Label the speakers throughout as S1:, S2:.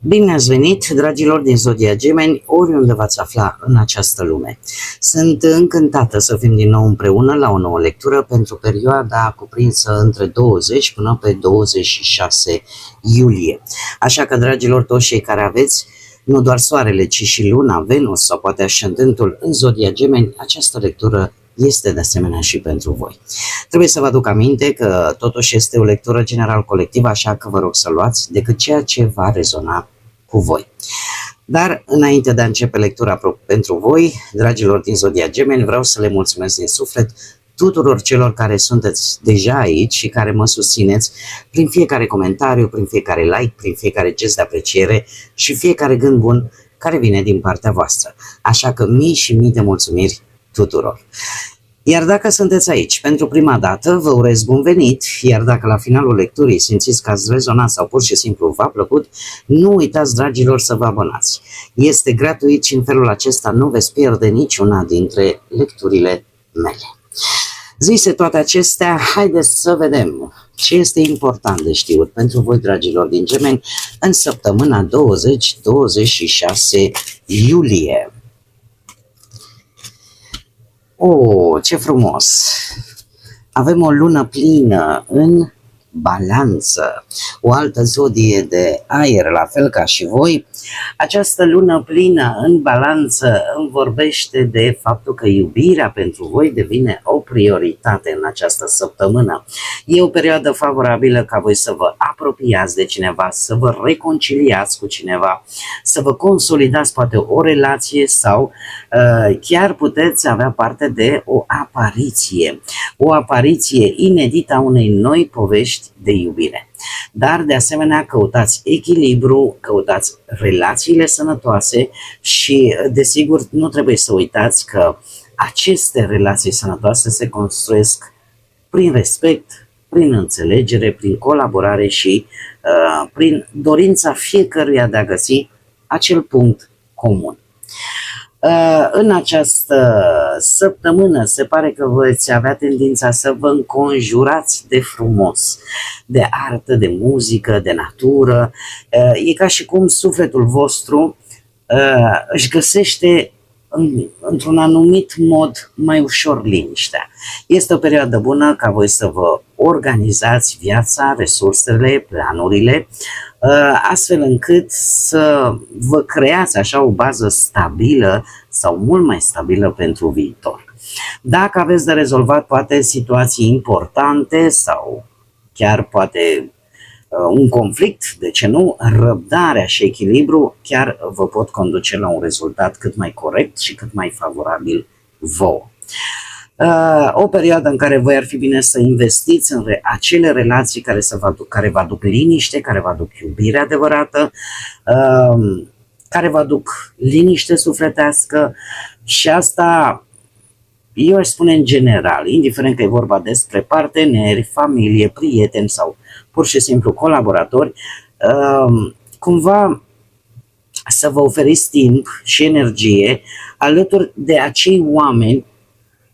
S1: Bine ați venit, dragilor din Zodia Gemeni, oriunde v-ați afla în această lume. Sunt încântată să fim din nou împreună la o nouă lectură pentru perioada cuprinsă între 20 până pe 26 iulie. Așa că, dragilor, toți cei care aveți nu doar Soarele, ci și Luna, Venus sau poate Ascendentul în Zodia Gemeni, această lectură este de asemenea și pentru voi. Trebuie să vă aduc aminte că totuși este o lectură general colectivă, așa că vă rog să luați decât ceea ce va rezona cu voi. Dar înainte de a începe lectura pentru voi, dragilor din Zodia Gemeni, vreau să le mulțumesc din suflet tuturor celor care sunteți deja aici și care mă susțineți prin fiecare comentariu, prin fiecare like, prin fiecare gest de apreciere și fiecare gând bun care vine din partea voastră. Așa că mii și mii de mulțumiri tuturor. Iar dacă sunteți aici pentru prima dată, vă urez bun venit, iar dacă la finalul lecturii simțiți că ați rezonat sau pur și simplu v-a plăcut, nu uitați, dragilor, să vă abonați. Este gratuit și în felul acesta nu veți pierde niciuna dintre lecturile mele. Zise toate acestea, haideți să vedem ce este important de știut pentru voi, dragilor din Gemeni, în săptămâna 20-26 iulie. Oh, ce frumos! Avem o lună plină în Balanță, o altă zodie de aer, la fel ca și voi. Această lună plină în Balanță îmi vorbește de faptul că iubirea pentru voi devine o prioritate în această săptămână. E o perioadă favorabilă ca voi să vă apropiați de cineva, să vă reconciliați cu cineva, să vă consolidați poate o relație sau chiar puteți avea parte de o apariție inedită a unei noi povești de iubire. Dar de asemenea căutați echilibru, căutați relațiile sănătoase și desigur nu trebuie să uitați că aceste relații sănătoase se construiesc prin respect, prin înțelegere, prin colaborare și prin dorința fiecăruia de a găsi acel punct comun. În această săptămână se pare că veți avea tendința să vă înconjurați de frumos, de artă, de muzică, de natură. E ca și cum sufletul vostru își găsește într-un anumit mod mai ușor liniștea. Este o perioadă bună ca voi să vă organizați viața, resursele, planurile, astfel încât să vă creați așa o bază stabilă sau mult mai stabilă pentru viitor. Dacă aveți de rezolvat poate situații importante sau chiar poate un conflict, de ce nu, răbdarea și echilibru chiar vă pot conduce la un rezultat cât mai corect și cât mai favorabil vouă. O perioadă în care voi ar fi bine să investiți în acele relații care vă aduc liniște, care vă aduc iubire adevărată, care vă aduc liniște sufletească și asta eu aș spune în general, indiferent că e vorba despre parteneri, familie, prieteni sau pur și simplu colaboratori, cumva să vă oferiți timp și energie alături de acei oameni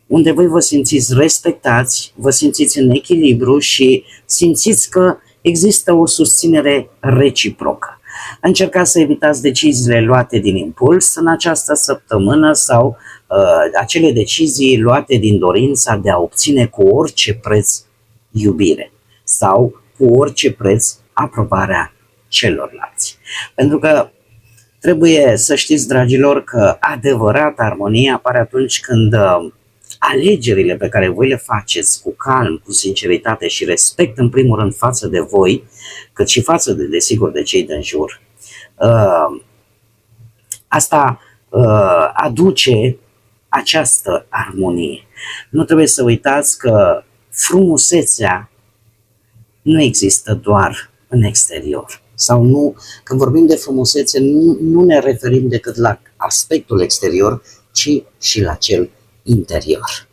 S1: unde voi vă simțiți respectați, vă simțiți în echilibru și simțiți că există o susținere reciprocă. Încercați să evitați deciziile luate din impuls în această săptămână sau acele decizii luate din dorința de a obține cu orice preț iubire sau cu orice preț aprobarea celorlalți. Pentru că trebuie să știți, dragilor, că adevărata armonie apare atunci când alegerile pe care voi le faceți cu calm, cu sinceritate și respect în primul rând față de voi, cât și față de, desigur, de cei din jur, asta aduce această armonie. Nu trebuie să uitați că frumusețea nu există doar în exterior. Sau nu, când vorbim de frumusețe, nu ne referim decât la aspectul exterior, ci și la cel interior.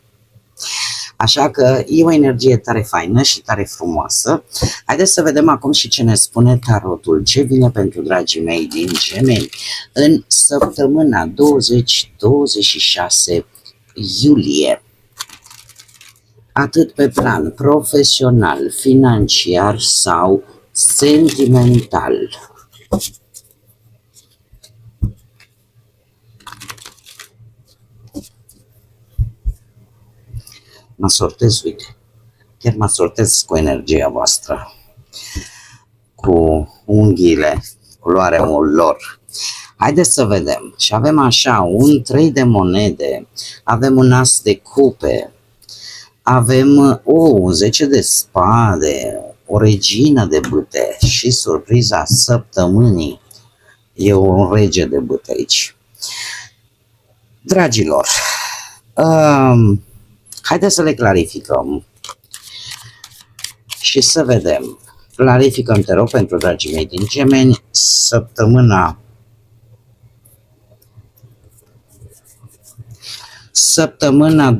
S1: Așa că e o energie tare faină și tare frumoasă. Haideți să vedem acum și ce ne spune tarotul, ce vine pentru dragii mei din Gemeni în săptămâna 20-26 iulie. Atât pe plan profesional, financiar sau sentimental. Mă sortez, uite, chiar mă sortez cu energia voastră, cu unghiile, culoarea lor. Haideți să vedem. Și avem așa, un 3 de monede, avem un as de cupe, avem un 10 de spade, o regină de bâte și surpriza săptămânii. E un rege de bâte aici. Dragilor, haideți să le clarificăm și să vedem. Clarificăm, te rog, pentru dragii mei din Gemeni, săptămâna 20-26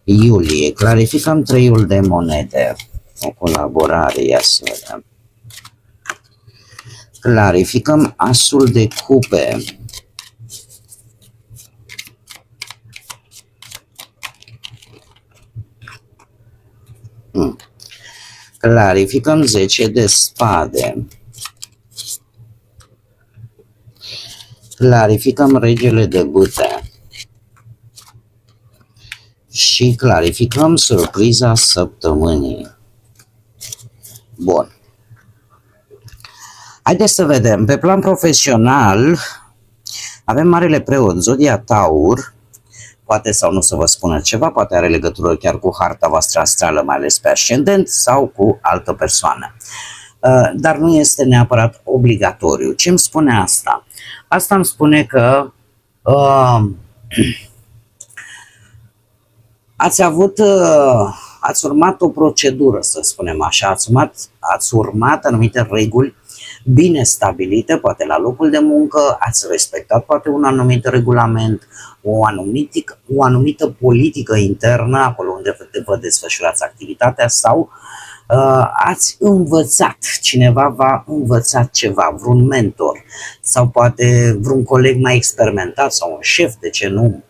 S1: iulie. Clarificăm 3-ul de monede. O colaborare, ia să vedem. Clarificăm asul de cupe. Clarificăm 10 de spade. Clarificăm regele de bâte. Și clarificăm surpriza săptămânii. Bun. Haideți să vedem. Pe plan profesional avem Marele Preot, Zodia Taur. Poate sau nu să vă spună ceva, poate are legătură chiar cu harta voastră astrală, mai ales pe ascendent, sau cu altă persoană. Dar nu este neapărat obligatoriu. Ce îmi spune asta? Asta îmi spune că ați urmat o procedură, să spunem așa, ați urmat anumite reguli bine stabilite, poate la locul de muncă, ați respectat poate un anumit regulament, o anumită politică internă, acolo unde vă desfășurați activitatea, sau ați învățat, cineva v-a învățat ceva, vreun mentor, sau poate vreun coleg mai experimentat, sau un șef, de ce nu?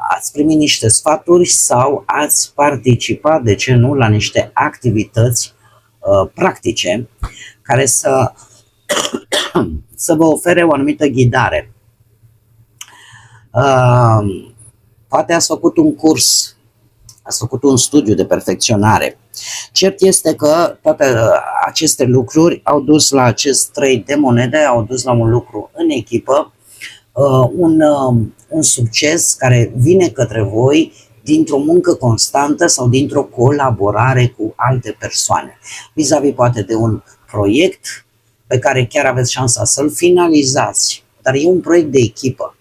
S1: Ați primit niște sfaturi sau ați participat, de ce nu, la niște activități practice care să vă ofere o anumită ghidare. Poate ați făcut un curs, ați făcut un studiu de perfecționare. Cert este că toate aceste lucruri au dus la acest 3 de monede, au dus la un lucru în echipă, un succes care vine către voi dintr-o muncă constantă sau dintr-o colaborare cu alte persoane. Vis-a-vis poate de un proiect pe care chiar aveți șansa să-l finalizați, dar e un proiect de echipă.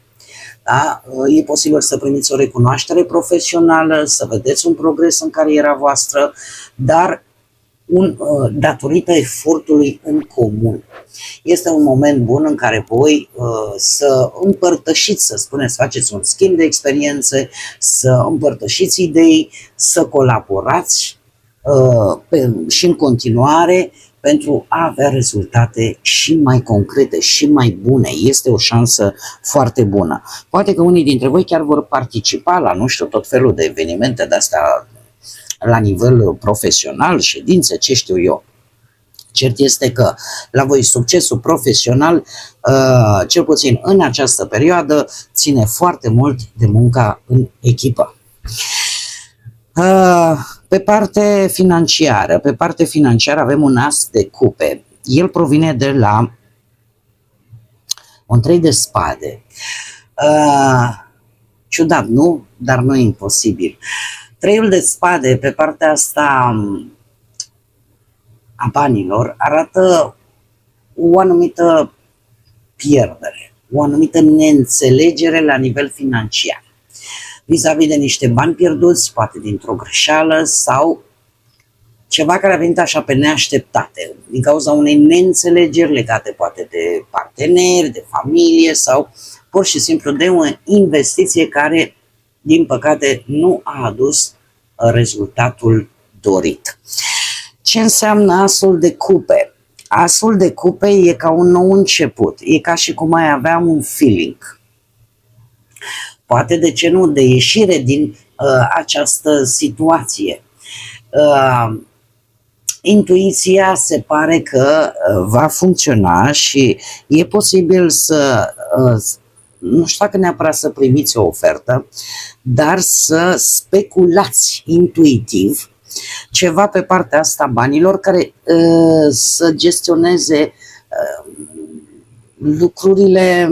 S1: Da? E posibil să primiți o recunoaștere profesională, să vedeți un progres în cariera voastră, dar datorită efortului în comun. Este un moment bun în care voi să împărtășiți, să spuneți, faceți un schimb de experiențe, să împărtășiți idei, să colaborați și în continuare pentru a avea rezultate și mai concrete și mai bune. Este o șansă foarte bună. Poate că unii dintre voi chiar vor participa la, nu știu, tot felul de evenimente de-astea la nivel profesional, ședințe, ce știu eu. Cert este că la voi succesul profesional, cel puțin în această perioadă, ține foarte mult de munca în echipă. Pe partea financiară avem un as de cupe. El provine de la un 3 de spade. Ciudat, nu? Dar nu e imposibil. 3-ul de spade pe partea asta a banilor arată o anumită pierdere, o anumită neînțelegere la nivel financiar. Vis-a-vis de niște bani pierduți, poate dintr-o greșeală sau ceva care a venit așa pe neașteptate, din cauza unei neînțelegeri legate poate de parteneri, de familie sau pur și simplu de o investiție care, din păcate, nu a adus rezultatul dorit. Ce înseamnă asul de cupe? Asul de cupe e ca un nou început, e ca și cum ai avea un feeling. Poate, de ce nu, de ieșire din această situație. Intuiția se pare că va funcționa și e posibil să nu știu dacă neapărat să primiți o ofertă, dar să speculați intuitiv ceva pe partea asta banilor care să gestioneze lucrurile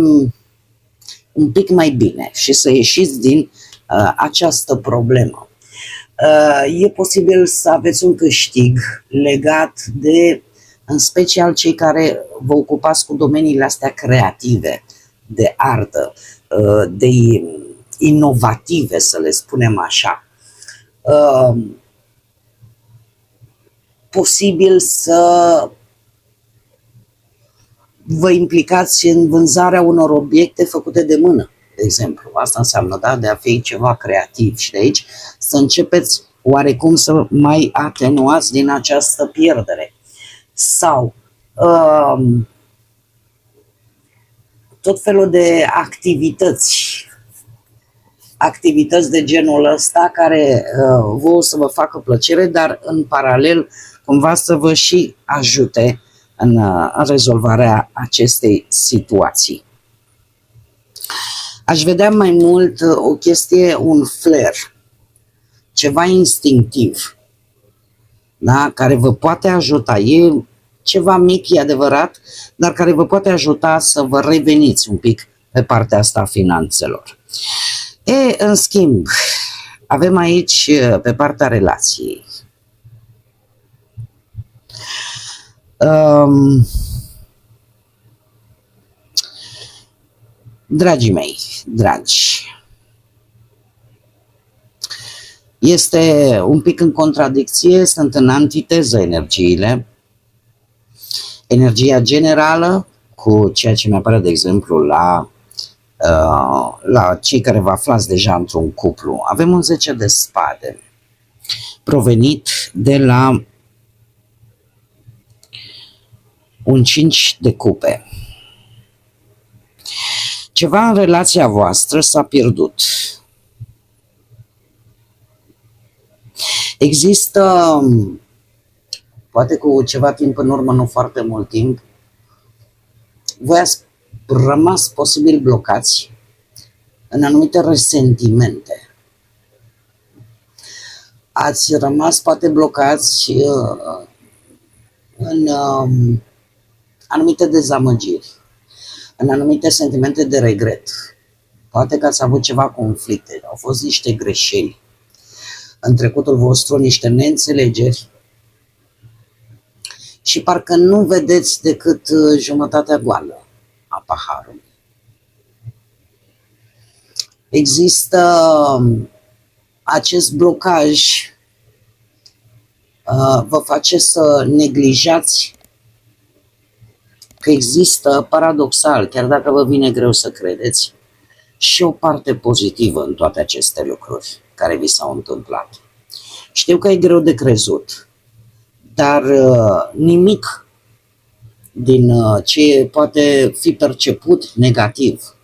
S1: un pic mai bine și să ieșiți din această problemă. E posibil să aveți un câștig legat de, în special cei care vă ocupați cu domeniile astea creative, de artă, de inovative, să le spunem așa. Posibil să vă implicați în vânzarea unor obiecte făcute de mână, de exemplu. Asta înseamnă, da, de a fi ceva creativ și de aici să începeți oarecum să mai atenuați din această pierdere. Sau tot felul de activități de genul ăsta care vouă să vă facă plăcere, dar în paralel cumva să vă și ajute în rezolvarea acestei situații. Aș vedea mai mult o chestie, un flair, ceva instinctiv, da? Care vă poate ajuta. E ceva mic, e adevărat, dar care vă poate ajuta să vă reveniți un pic pe partea asta a finanțelor. În schimb, avem aici pe partea relației. Dragii mei, dragi, este un pic în contradicție, sunt în antiteză energiile. Energia generală cu ceea ce mi-apare, de exemplu, la cei care vă aflați deja într-un cuplu. Avem un 10 de spade provenit de la un 5 de cupe. Ceva în relația voastră s-a pierdut. Există, poate cu ceva timp în urmă, nu foarte mult timp, voi ați rămas posibil blocați în anumite resentimente. Ați rămas poate blocați în anumite dezamăgiri, în anumite sentimente de regret. Poate că ați avut ceva conflicte, au fost niște greșeli în trecutul vostru, niște neînțelegeri și parcă nu vedeți decât jumătatea goală a paharului. Există acest blocaj, vă face să neglijați că există, paradoxal, chiar dacă vă vine greu să credeți, și o parte pozitivă în toate aceste lucruri care vi s-au întâmplat. Știu că e greu de crezut, dar nimic din ce poate fi perceput negativ,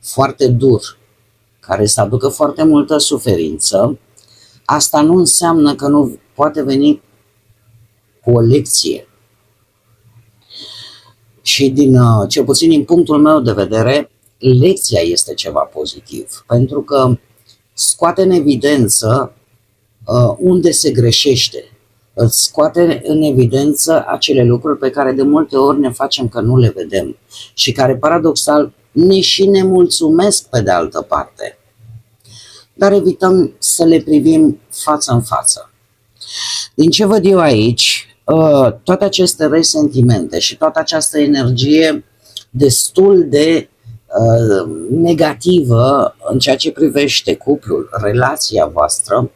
S1: foarte dur, care să aducă foarte multă suferință, asta nu înseamnă că nu poate veni cu o lecție. Și cel puțin din punctul meu de vedere, lecția este ceva pozitiv, pentru că scoate în evidență unde se greșește, îți scoate în evidență acele lucruri pe care de multe ori ne facem că nu le vedem și care paradoxal ne și nemulțumesc pe de altă parte, dar evităm să le privim față în față. Din ce văd eu aici, toate aceste resentimente și toată această energie destul de negativă în ceea ce privește cuplul, relația voastră,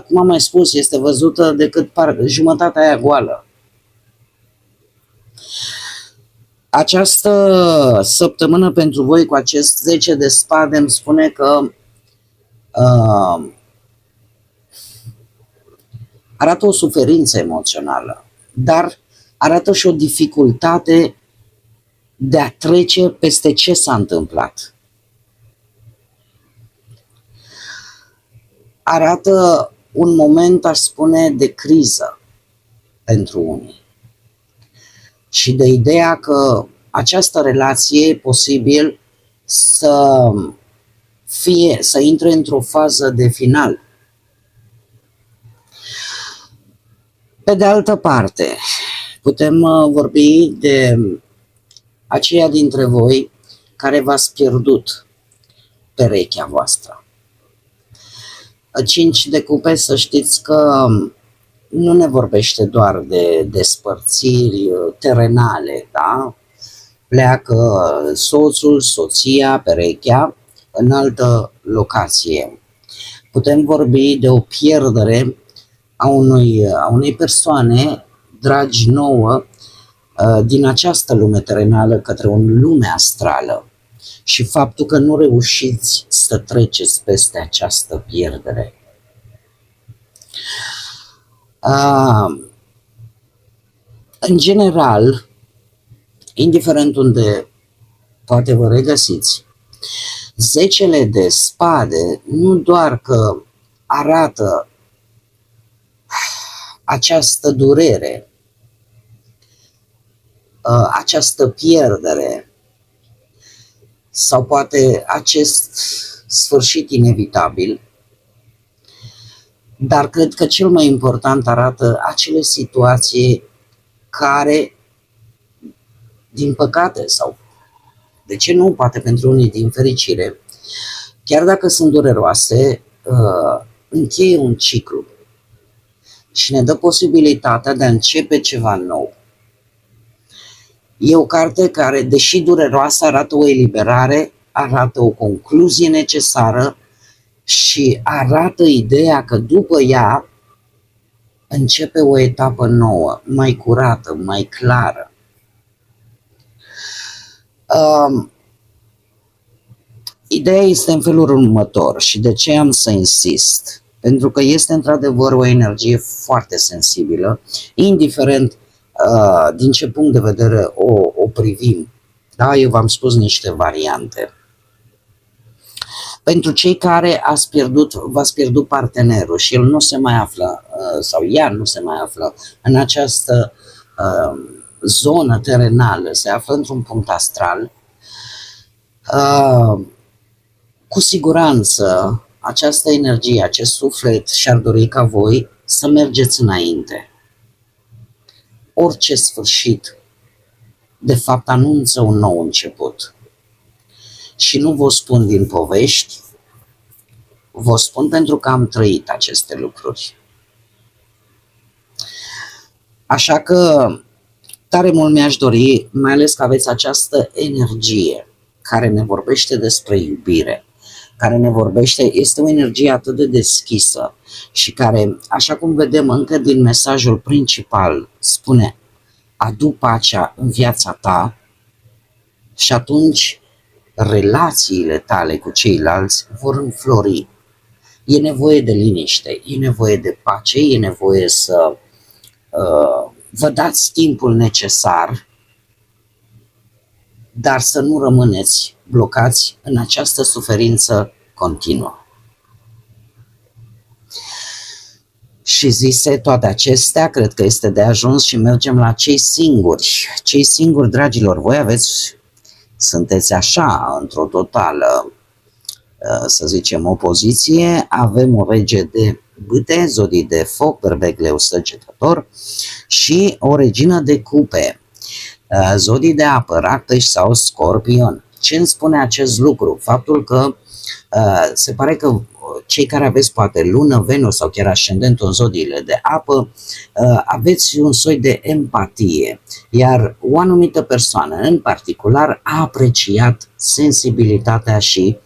S1: cum am mai spus, este văzută decât jumătatea aia goală. Această săptămână pentru voi cu acest 10 de spade îmi spune că arată o suferință emoțională, dar arată și o dificultate de a trece peste ce s-a întâmplat. Arată un moment, aș spune, de criză pentru unii și de ideea că această relație posibil să intre într-o fază de final. Pe de altă parte, putem vorbi de aceia dintre voi care v-ați pierdut perechea voastră. 5 de cupe, să știți că nu ne vorbește doar de despărțiri terenale, da? Pleacă soțul, soția, perechea în altă locație. Putem vorbi de o pierdere a unei persoane dragi nouă din această lume terenală către o lume astrală și faptul că nu reușiți să treceți peste această pierdere. În general, indiferent unde poate vă regăsiți, 10 de spade nu doar că arată această durere, această pierdere sau poate acest sfârșit inevitabil, dar cred că cel mai important arată acele situații care, din păcate sau de ce nu, poate pentru unii din fericire, chiar dacă sunt dureroase, încheie un ciclu și ne dă posibilitatea de a începe ceva nou. E o carte care, deși dureroasă, arată o eliberare, arată o concluzie necesară și arată ideea că după ea începe o etapă nouă, mai curată, mai clară. Ideea este în felul următor și de ce am să insist? Pentru că este într-adevăr o energie foarte sensibilă, indiferent din ce punct de vedere o privim. Da, eu v-am spus niște variante. Pentru cei care v-ați pierdut partenerul și el nu se mai află, sau ea nu se mai află în această zonă terenală, se află într-un punct astral, cu siguranță această energie, acest suflet și-ar dori ca voi să mergeți înainte. Orice sfârșit, de fapt, anunță un nou început. Și nu vă spun din povești, vă spun pentru că am trăit aceste lucruri. Așa că tare mult mi-aș dori, mai ales că aveți această energie care ne vorbește despre iubire, care ne vorbește, este o energie atât de deschisă și care, așa cum vedem încă din mesajul principal, spune: adu pacea în viața ta și atunci relațiile tale cu ceilalți vor înflori. E nevoie de liniște, e nevoie de pace, e nevoie să vă dați timpul necesar, dar să nu rămâneți blocați în această suferință continuă. Și zise toate acestea, cred că este de ajuns și mergem la cei singuri. Cei singuri, dragilor, voi sunteți așa, într-o totală, să zicem, opoziție. Avem o rege de bâte, zodii de foc, berbec, leu, săgetător și o regină de cupe, zodii de apă, rac, pești sau scorpion. Ce îmi spune acest lucru? Faptul că se pare că cei care aveți poate lună, Venus sau chiar ascendentul în zodiile de apă, aveți un soi de empatie, iar o anumită persoană în particular a apreciat sensibilitatea și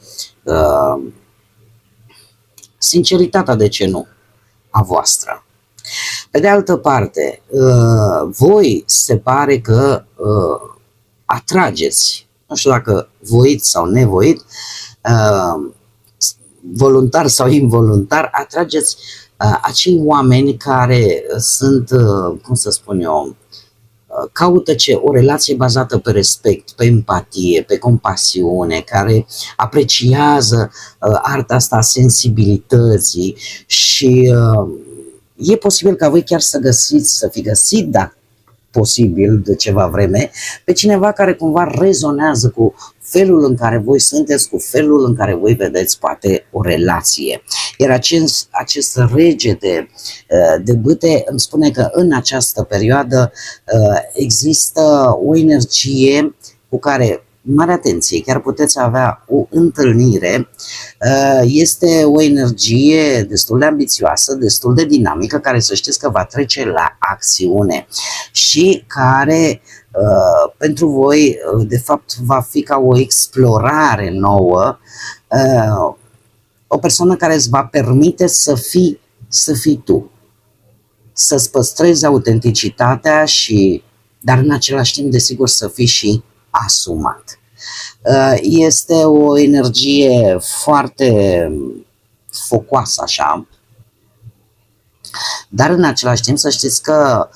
S1: sinceritatea, de ce nu, a voastră. Pe de altă parte, voi se pare că atrageți, nu știu dacă voit sau nevoit, voluntar sau involuntar, atrageți acei oameni care sunt, cum să spun eu, caută o relație bazată pe respect, pe empatie, pe compasiune, care apreciază arta asta a sensibilității și e posibil ca voi chiar să fi găsit, posibil de ceva vreme, pe cineva care cumva rezonează cu felul în care voi sunteți, cu felul în care voi vedeți poate o relație. Iar acest rege de bâte îmi spune că în această perioadă există o energie cu care, mare atenție, chiar puteți avea o întâlnire. Este o energie destul de ambițioasă, destul de dinamică, care să știți că va trece la acțiune și care pentru voi, de fapt, va fi ca o explorare nouă, o persoană care îți va permite să fii tu, să-ți păstrezi autenticitatea dar în același timp, desigur, să fii și asumat. Este o energie foarte focoasă, așa, dar în același timp să știți că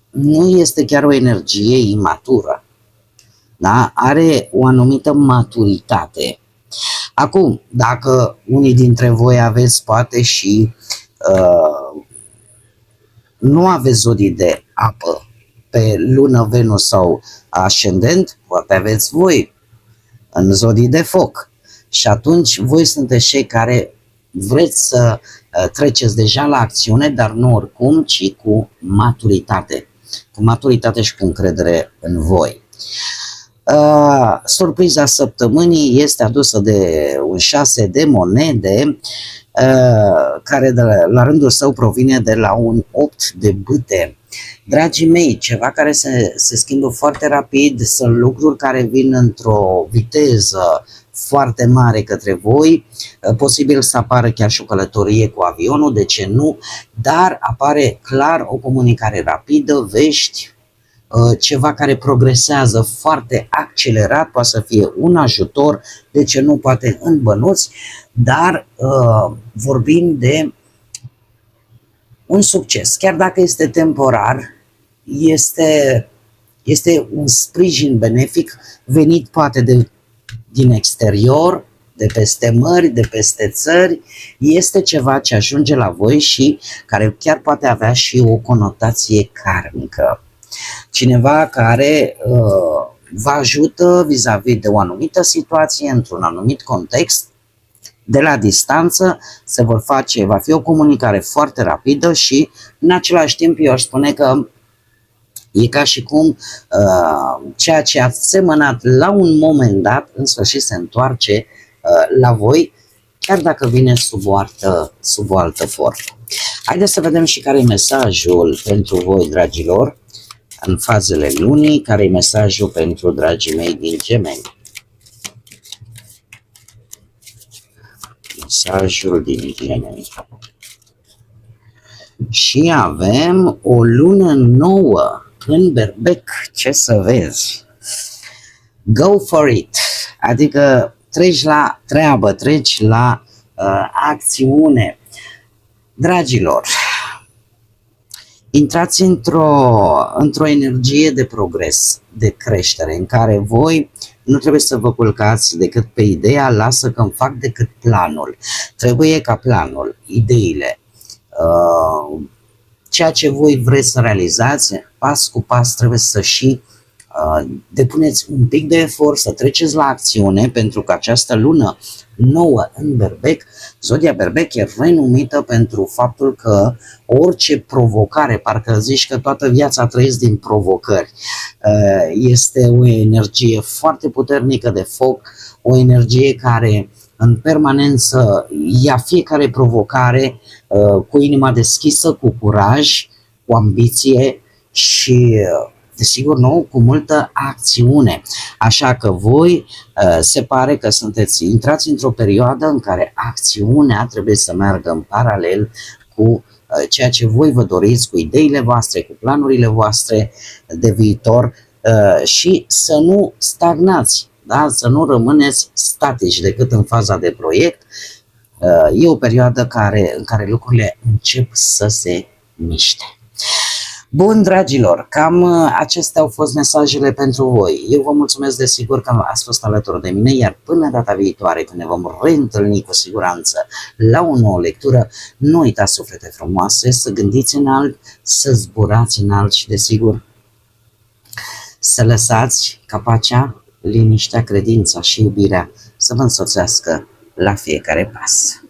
S1: nu este chiar o energie imatură, da? Are o anumită maturitate. Acum, dacă unii dintre voi aveți poate și nu aveți zodii de apă pe lună, Venus sau ascendent, poate aveți voi în zodii de foc. Și atunci voi sunteți cei care vreți să treceți deja la acțiune, dar nu oricum, ci cu maturitate. Cu maturitate și cu încredere în voi. Surpriza săptămânii este adusă de un 6 de monede, care la rândul său provine de la un 8 de bâte. Dragii mei, ceva care se schimbă foarte rapid, sunt lucruri care vin într-o viteză foarte mare către voi, posibil să apară chiar și o călătorie cu avionul, de ce nu, dar apare clar o comunicare rapidă, vești, ceva care progresează foarte accelerat, poate să fie un ajutor, de ce nu, poate în bănuți, dar vorbim de un succes, chiar dacă este temporar, este un sprijin benefic venit poate din exterior, de peste mări, de peste țări, este ceva ce ajunge la voi și care chiar poate avea și o conotație karmică. Cineva care vă ajută vis-a-vis de o anumită situație, într-un anumit context, de la distanță va fi o comunicare foarte rapidă și în același timp eu aș spune că e ca și cum ceea ce ați semănat la un moment dat, în sfârșit se întoarce la voi, chiar dacă vine sub o altă formă. Haideți să vedem și care e mesajul pentru voi, dragilor, în fazele lunii, care e mesajul pentru dragii mei din Gemeni. Mesajul din Gemeni. Și avem o lună nouă în Berbec, ce să vezi. Go for it, adică treci la treabă, treci la acțiune. Dragilor, intrați într-o energie de progres, de creștere, în care voi nu trebuie să vă culcați decât pe ideea, lasă că îmi fac decât planul. Trebuie ca planul, ideile, ceea ce voi vreți să realizați, pas cu pas trebuie să și depuneți un pic de efort, să treceți la acțiune, pentru că această lună nouă în Berbec, zodia Berbec e renumită pentru faptul că orice provocare, parcă zici că toată viața trăiesc din provocări, este o energie foarte puternică de foc, o energie care în permanență ia fiecare provocare cu inima deschisă, cu curaj, cu ambiție și desigur, nu, cu multă acțiune. Așa că voi se pare că intrați într-o perioadă în care acțiunea trebuie să meargă în paralel cu ceea ce voi vă doriți, cu ideile voastre, cu planurile voastre de viitor și să nu stagnați, da? Să nu rămâneți statici decât în faza de proiect. E o perioadă în care lucrurile încep să se miște. Bun, dragilor, cam acestea au fost mesajele pentru voi. Eu vă mulțumesc desigur că ați fost alături de mine, iar până data viitoare, când ne vom reîntâlni cu siguranță la o nouă lectură, nu uitați, suflete frumoase, să gândiți înalt, să zburați înalt și desigur să lăsați ca pacea, liniștea, credința și iubirea să vă însoțească la fiecare pas.